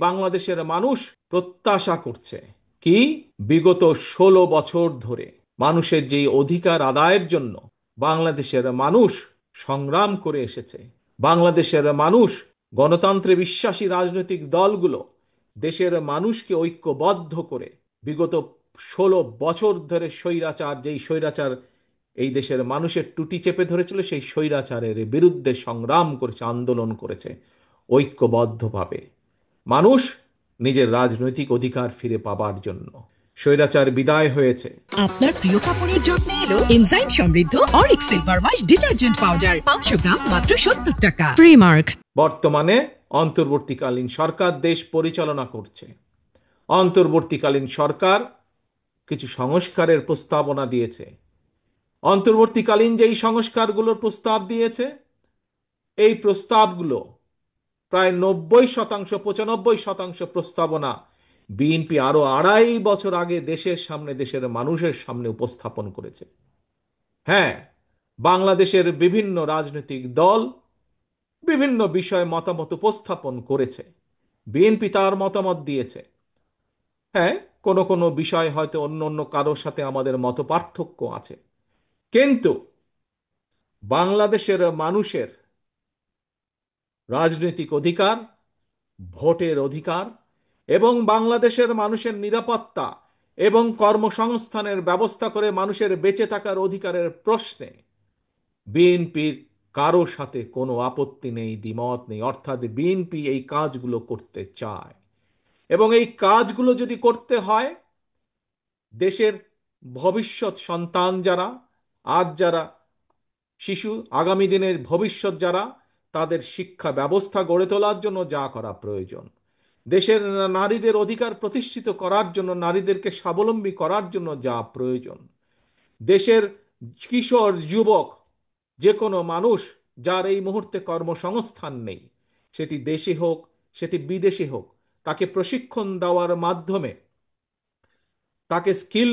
বাংলাদেশের মানুষ প্রত্যাশা করছে কি, বিগত 16 বছর ধরে মানুষের যেই অধিকার আদায়ের জন্য বাংলাদেশের মানুষ সংগ্রাম করে এসেছে, বাংলাদেশের মানুষ, গণতন্ত্রে বিশ্বাসী রাজনৈতিক দলগুলো দেশের মানুষকে ঐক্যবদ্ধ করে বিগত 16 বছর ধরে যেই স্বৈরাচার এই দেশের মানুষের টুটি চেপে ধরেছিল, সেই স্বৈরাচারের বিরুদ্ধে সংগ্রাম করেছে, আন্দোলন করেছে ঐক্যবদ্ধভাবে মানুষ নিজের রাজনৈতিক অধিকার ফিরে পাবার জন্য। স্বৈরাচার বিদায় হয়েছে। আপনার প্রিয় কাপড়ের যত্নে এলো এনজাইম সমৃদ্ধ Arik silver wash detergent powder 500 গ্রাম মাত্র 70 টাকা। প্রিমার্ক। বর্তমানে অন্তর্বর্তীকালীন সরকার দেশ পরিচালনা করছে। অন্তর্বর্তীকালীন সরকার কিছু সংস্কারের প্রস্তাবনা দিয়েছে। অন্তর্বর্তীকালীন যেই সংস্কারগুলোর প্রস্তাব দিয়েছে, এই প্রস্তাবগুলো প্রায় 90%, 95% প্রস্তাবনা বিএনপি আরো 2.5 বছর আগে দেশের সামনে, দেশের মানুষের সামনে উপস্থাপন করেছে। হ্যাঁ, বাংলাদেশের বিভিন্ন রাজনৈতিক দল বিভিন্ন বিষয়ে মতামত উপস্থাপন করেছে, বিএনপি তার মতামত দিয়েছে। হ্যাঁ, কোনো কোনো বিষয় হয়তো অন্য অন্য কারোর সাথে আমাদের মত পার্থক্য আছে, কিন্তু বাংলাদেশের মানুষের রাজনৈতিক অধিকার, ভোটের অধিকার এবং বাংলাদেশের মানুষের নিরাপত্তা এবং কর্মসংস্থানের ব্যবস্থা করে মানুষের বেঁচে থাকার অধিকারের প্রশ্নে বিএনপির কারো সাথে কোনো আপত্তি নেই, দ্বিমত নেই। অর্থাৎ বিএনপি এই কাজগুলো করতে চায়, এবং এই কাজগুলো যদি করতে হয়, দেশের ভবিষ্যৎ সন্তান যারা, আজ যারা শিশু, আগামী দিনের ভবিষ্যৎ যারা, তাদের শিক্ষা ব্যবস্থা গড়ে তোলার জন্য যা করা প্রয়োজন, দেশের নারীদের অধিকার প্রতিষ্ঠিত করার জন্য, নারীদেরকে স্বাবলম্বী করার জন্য যা প্রয়োজন, দেশের কিশোর যুবক, যে কোনো মানুষ যার এই মুহূর্তে কর্মসংস্থান নেই, সেটি দেশে হোক সেটি বিদেশে হোক, তাকে প্রশিক্ষণ দেওয়ার মাধ্যমে তাকে স্কিল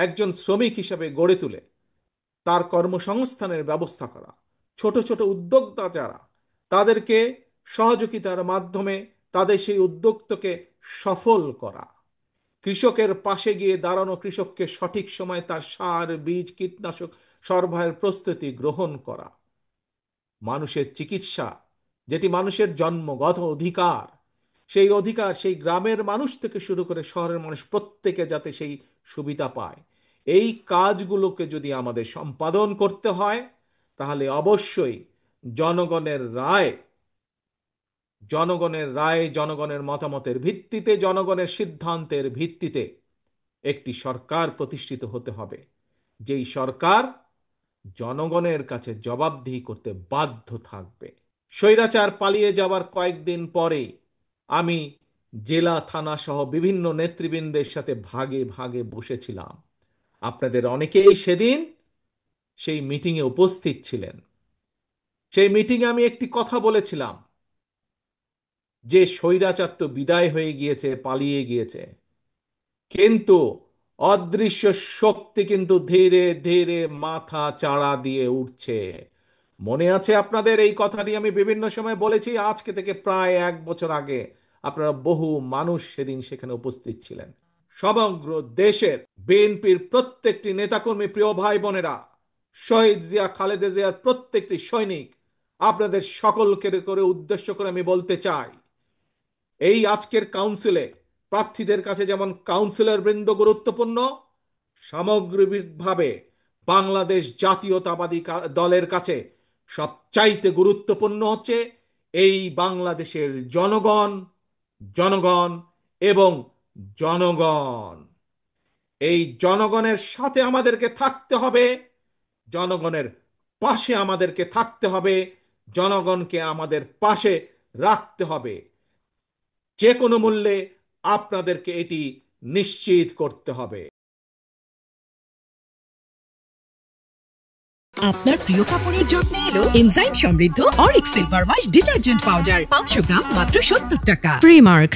একজন শ্রমিক হিসেবে গড়ে তুলে তার কর্মসংস্থানের ব্যবস্থা করা, ছোট ছোট উদ্যোক্তা যারা, তাদেরকে সহযোগিতার মাধ্যমে তাদের সেই উদ্যোক্তাকে সফল করা, কৃষকের পাশে গিয়ে দাঁড়ানো, কৃষককে সঠিক সময় তার সার, বীজ, কীটনাশক সরবরাহের প্রস্তুতি গ্রহণ করা, মানুষের চিকিৎসা যেটি মানুষের জন্মগত অধিকার, সেই অধিকার সেই গ্রামের মানুষ থেকে শুরু করে শহরের মানুষ প্রত্যেকে যাতে সেই সুবিধা পায়, এই কাজগুলোকে যদি আমাদের সম্পাদন করতে হয়, তাহলে অবশ্যই জনগণের রায়, জনগণের মতামতের ভিত্তিতে, জনগণের সিদ্ধান্তের ভিত্তিতে একটি সরকার প্রতিষ্ঠিত হতে হবে, যেই সরকার জনগণের কাছে জবাবদিহি করতে বাধ্য থাকবে। স্বৈরাচার পালিয়ে যাওয়ার কয়েকদিন পরে আমি জেলা, থানা সহ বিভিন্ন নেতৃবৃন্দের সাথে ভাগে ভাগে বসেছিলাম। আপনাদের অনেকেই সেদিন সেই মিটিংয়ে উপস্থিত ছিলেন। সেই মিটিংয়ে আমি একটি কথা বলেছিলাম যে স্বৈরাচার তো বিদায় হয়ে গিয়েছে, পালিয়ে গিয়েছে, কিন্তু অদৃশ্য শক্তি কিন্তু ধীরে ধীরে মাথা চাড়া দিয়ে উঠছে। মনে আছে আপনাদের? এই কথাটি আমি বিভিন্ন সময় বলেছি, আজকে থেকে প্রায় 1 বছর আগে। আপনারা বহু মানুষ সেদিন সেখানে উপস্থিত ছিলেন। সমগ্র দেশের বিএনপির প্রত্যেকটি নেতাকর্মী, প্রিয় ভাই বোনেরা, শহীদ জিয়া, খালেদা জিয়ার প্রত্যেকটি সৈনিক, আপনাদের সকলকে করে উদ্দেশ্য করে আমি বলতে চাই, এই আজকের কাউন্সিলে প্রার্থীদের কাছে যেমন কাউন্সিলর বৃন্দ গুরুত্বপূর্ণ, সামগ্রিকভাবে বাংলাদেশ জাতীয়তাবাদী দলের কাছে সবচাইতে গুরুত্বপূর্ণ হচ্ছে এই বাংলাদেশের জনগণ, জনগণ এবং জনগণ। এই জনগণের সাথে আমাদেরকে থাকতে হবে, জনগণের পাশে আমাদেরকে থাকতে হবে, জনগণকে আমাদের পাশে রাখতে হবে। যে কোনো মূল্যে আপনাদেরকে এটি নিশ্চিত করতে হবে। আপনার প্রিয় কাপড়ের যত্নে এলো এনজাইম সমৃদ্ধ Arik silver wash detergent powder 500 গ্রাম মাত্র 70 টাকা। প্রিমার্ক।